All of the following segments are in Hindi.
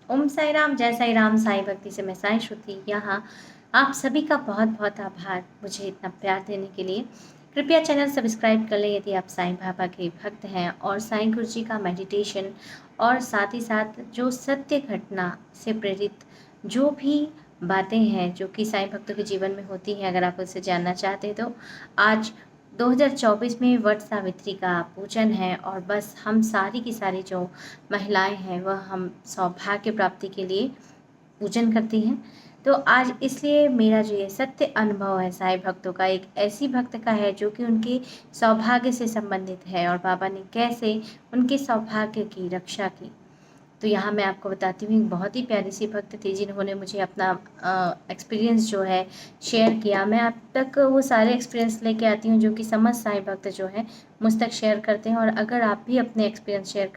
ओम साई राम, जय साई राम। साईं भक्ति से मैं साईं श्रुति यहाँ आप सभी का बहुत बहुत आभार मुझे इतना प्यार देने के लिए। कृपया चैनल सब्सक्राइब कर लें यदि आप साईं बाबा के भक्त हैं और साईं गुरु जी का मेडिटेशन और साथ ही साथ जो सत्य घटना से प्रेरित जो भी बातें हैं जो कि साईं भक्तों के जीवन में होती हैं, अगर आप उसे जानना चाहते हैं तो आज 2024 में वट सावित्री का पूजन है और बस हम सारी की सारी जो महिलाएं हैं वह हम सौभाग्य प्राप्ति के लिए पूजन करती हैं। तो आज इसलिए मेरा जो ये सत्य अनुभव है साईं भक्तों का, एक ऐसी भक्त का है जो कि उनके सौभाग्य से संबंधित है और बाबा ने कैसे उनके सौभाग्य की रक्षा की। तो यहाँ मैं आपको बताती हूँ, एक बहुत ही प्यारी सी भक्त थी जिन्होंने मुझे अपना एक्सपीरियंस जो है शेयर किया। मैं आप तक वो सारे एक्सपीरियंस लेके आती हूँ जो कि समस्त साईं भक्त जो है मुझ तक शेयर करते हैं। और अगर आप भी अपने एक्सपीरियंस शेयर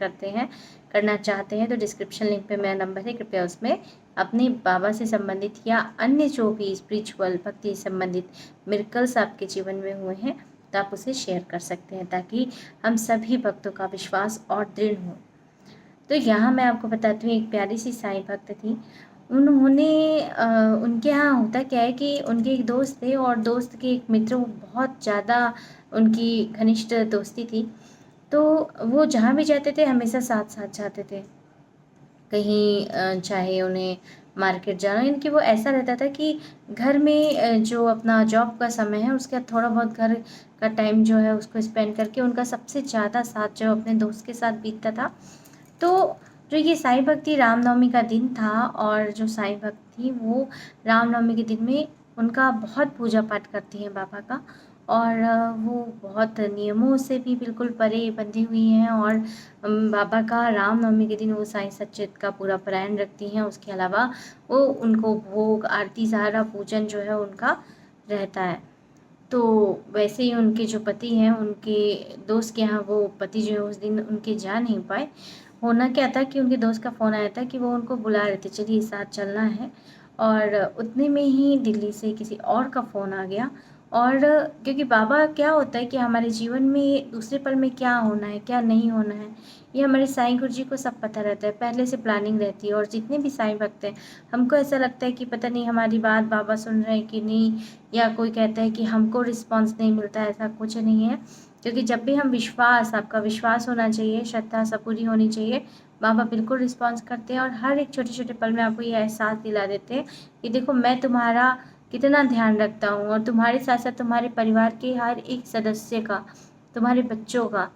करना चाहते हैं तो डिस्क्रिप्शन लिंक पे मेरा नंबर है, कृपया उसमें अपने बाबा से संबंधित या अन्य जो भी स्पिरिचुअल भक्ति संबंधित मिरेकल्स आपके जीवन में हुए हैं तो आप उसे शेयर कर सकते हैं ताकि हम सभी भक्तों का विश्वास और दृढ़ हो। तो यहाँ मैं आपको बताती हूँ, एक प्यारी सी साईं भक्त थी। उन्होंने उनके यहाँ होता क्या है कि उनके एक दोस्त थे और दोस्त के एक मित्र, वो बहुत ज़्यादा उनकी घनिष्ठ दोस्ती थी। तो वो जहाँ भी जाते थे हमेशा साथ साथ जाते थे। कहीं चाहे उन्हें मार्केट जाना, इनकी वो ऐसा रहता था कि घर में जो अपना जॉब का समय है उसके बाद थोड़ा बहुत घर का टाइम जो है उसको स्पेंड करके उनका सबसे ज़्यादा साथ जो अपने दोस्त के साथ बीतता था। तो जो ये साईं भक्ति रामनवमी का दिन था और जो साईं भक्त थी वो रामनवमी के दिन में उनका बहुत पूजा पाठ करती हैं बाबा का। और वो बहुत नियमों से भी बिल्कुल परे बंधी हुई हैं और बाबा का रामनवमी के दिन वो साईं सच्चिद का पूरा पारायण रखती हैं। उसके अलावा वो उनको भोग आरती सारा पूजन जो है उनका रहता है। तो वैसे ही उनके जो पति हैं, उनके दोस्त के यहाँ वो पति जो है उस दिन उनके जा नहीं पाए। होना क्या था कि उनके दोस्त का फ़ोन आया था कि वो उनको बुला रहे थे, चलिए साथ चलना है। और उतने में ही दिल्ली से किसी और का फ़ोन आ गया। और क्योंकि बाबा क्या होता है कि हमारे जीवन में दूसरे पल में क्या होना है क्या नहीं होना है, ये हमारे साईं गुरु जी को सब पता रहता है, पहले से प्लानिंग रहती है। और जितने भी साईं भक्त हैं, हमको ऐसा लगता है कि पता नहीं हमारी बात बाबा सुन रहे हैं कि नहीं, या कोई कहता है कि हमको रिस्पॉन्स नहीं मिलता है। ऐसा कुछ नहीं है, क्योंकि जब भी हम आपका विश्वास होना चाहिए, श्रद्धा सब पूरी होनी चाहिए, बाबा बिल्कुल रिस्पॉन्स करते हैं और हर एक छोटे छोटे पल में आपको ये एहसास दिला देते हैं कि देखो मैं तुम्हारा कितना ध्यान रखता हूँ और तुम्हारे साथ साथ तुम्हारे परिवार के हर एक सदस्य का, तुम्हारे बच्चों का।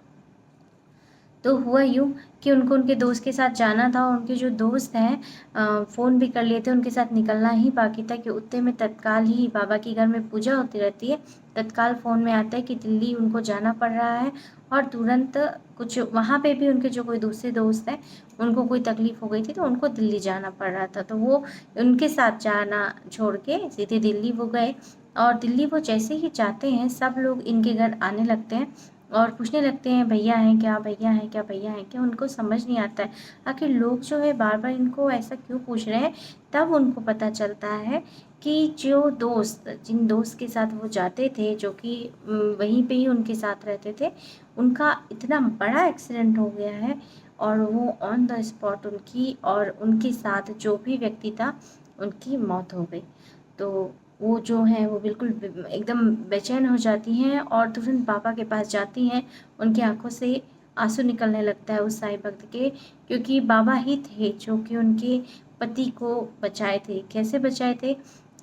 तो हुआ यूँ कि उनको उनके दोस्त के साथ जाना था और उनके जो दोस्त हैं फ़ोन भी कर लिए थे, उनके साथ निकलना ही बाकी था कि उतने में तत्काल ही बाबा के घर में पूजा होती रहती है। तत्काल फ़ोन में आता है कि दिल्ली उनको जाना पड़ रहा है और तुरंत कुछ वहाँ पे भी उनके जो कोई दूसरे दोस्त हैं उनको कोई तकलीफ़ हो गई थी तो उनको दिल्ली जाना पड़ रहा था। तो वो उनके साथ जाना छोड़ के सीधे दिल्ली वो गए। और दिल्ली वो जैसे ही जाते हैं सब लोग इनके घर आने लगते हैं और पूछने लगते हैं भैया हैं क्या, भैया हैं क्या, भैया हैं क्या। उनको समझ नहीं आता है आखिर लोग जो है बार बार इनको ऐसा क्यों पूछ रहे हैं। तब उनको पता चलता है कि जो दोस्त, जिन दोस्त के साथ वो जाते थे, जो कि वहीं पे ही उनके साथ रहते थे, उनका इतना बड़ा एक्सीडेंट हो गया है और वो ऑन द स्पॉट उनकी और उनके साथ जो भी व्यक्ति था उनकी मौत हो गई। तो वो जो हैं वो बिल्कुल एकदम बेचैन हो जाती हैं और तुरंत बाबा के पास जाती हैं। उनकी आँखों से आँसू निकलने लगता है उस साईं भक्त के, क्योंकि बाबा ही थे जो कि उनके पति को बचाए थे। कैसे बचाए थे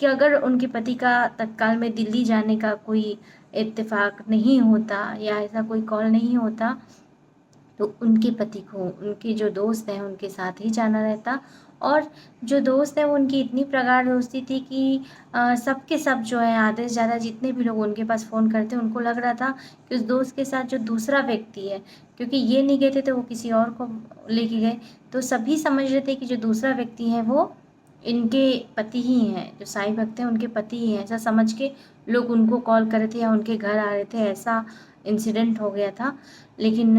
कि अगर उनके पति का तत्काल में दिल्ली जाने का कोई इत्तेफ़ाक नहीं होता या ऐसा कोई कॉल नहीं होता तो उनके पति को उनके जो दोस्त हैं उनके साथ ही जाना रहता। और जो दोस्त हैं वो उनकी इतनी प्रगाढ़ दोस्ती थी कि सब के सब जो है आधे से ज़्यादा जितने भी लोग उनके पास फ़ोन करते उनको लग रहा था कि उस दोस्त के साथ जो दूसरा व्यक्ति है, क्योंकि ये नहीं गए थे तो वो किसी और को लेके गए, तो सभी समझ रहे थे कि जो दूसरा व्यक्ति है वो इनके पति ही हैं, जो साईं भक्त हैं उनके पति ही हैं। ऐसा समझ के लोग उनको कॉल कर रहे थे या उनके घर आ रहे थे, ऐसा इंसिडेंट हो गया था। लेकिन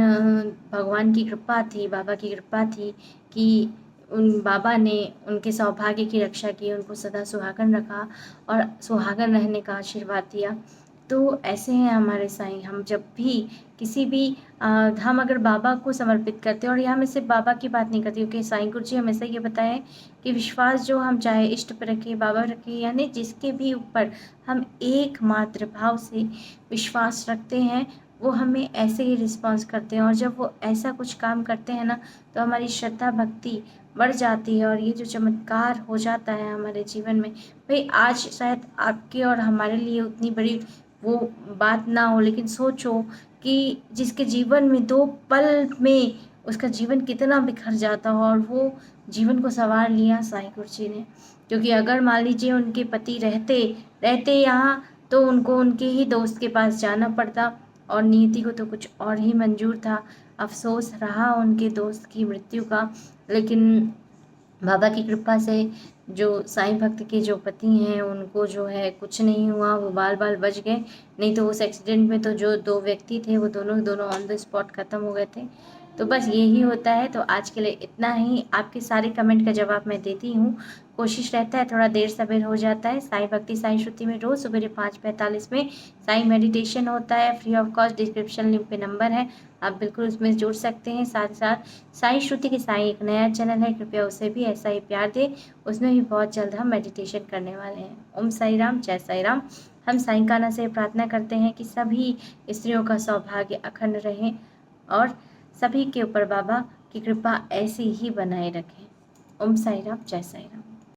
भगवान की कृपा थी, बाबा की कृपा थी कि उन बाबा ने उनके सौभाग्य की रक्षा की, उनको सदा सुहागन रखा और सुहागन रहने का आशीर्वाद दिया। तो ऐसे हैं हमारे साईं। हम जब भी किसी भी हम अगर बाबा को समर्पित करते हैं, और यहाँ मैं सिर्फ बाबा की बात नहीं करती, क्योंकि साईं गुरु जी हमेशा ये बताएं कि विश्वास जो हम चाहे इष्ट पर रखें, बाबा रखें, यानी जिसके भी ऊपर हम एकमात्र भाव से विश्वास रखते हैं, वो हमें ऐसे ही रिस्पॉन्स करते हैं। और जब वो ऐसा कुछ काम करते हैं ना, तो हमारी श्रद्धा भक्ति बढ़ जाती है, और ये जो चमत्कार हो जाता है हमारे जीवन में। भाई आज शायद आपके और हमारे लिए उतनी बड़ी वो बात ना हो, लेकिन सोचो कि जिसके जीवन में 2 पल में उसका जीवन कितना बिखर जाता हो, और वो जीवन को सँवार लिया साईं गुरु जी ने। क्योंकि अगर मान लीजिए उनके पति रहते यहाँ, तो उनको उनके ही दोस्त के पास जाना पड़ता, और नियति को तो कुछ और ही मंजूर था। अफ़सोस रहा उनके दोस्त की मृत्यु का, लेकिन बाबा की कृपा से जो साईं भक्त के जो पति हैं, उनको जो है कुछ नहीं हुआ, वो बाल-बाल बच गए। नहीं तो उस एक्सीडेंट में तो जो 2 व्यक्ति थे, वो दोनों के दोनों ऑन द स्पॉट ख़त्म हो गए थे। तो बस यही होता है। तो आज के लिए इतना ही। आपके सारे कमेंट का जवाब मैं देती हूँ। कोशिश रहता है, थोड़ा देर सवेर हो जाता है। साईं भक्ति साईं श्रुति में रोज़ सवेरे 5:45 में साईं मेडिटेशन होता है, free of cost. Description link पे नंबर है, आप बिल्कुल उसमें जुड़ सकते हैं। साथ ही साथ साईं श्रुति के साईं एक नया चैनल है, कृपया उसे भी ऐसा ही प्यार दें। उसमें भी बहुत जल्द हम मेडिटेशन करने वाले हैं। ओम साई राम, जय साई राम। हम साईं कान्हा से प्रार्थना करते हैं कि सभी स्त्रियों का सौभाग्य अखंड रहे, और सभी के ऊपर बाबा की कृपा ऐसी ही बनाए रखें। ओम साई राम, जय साई राम।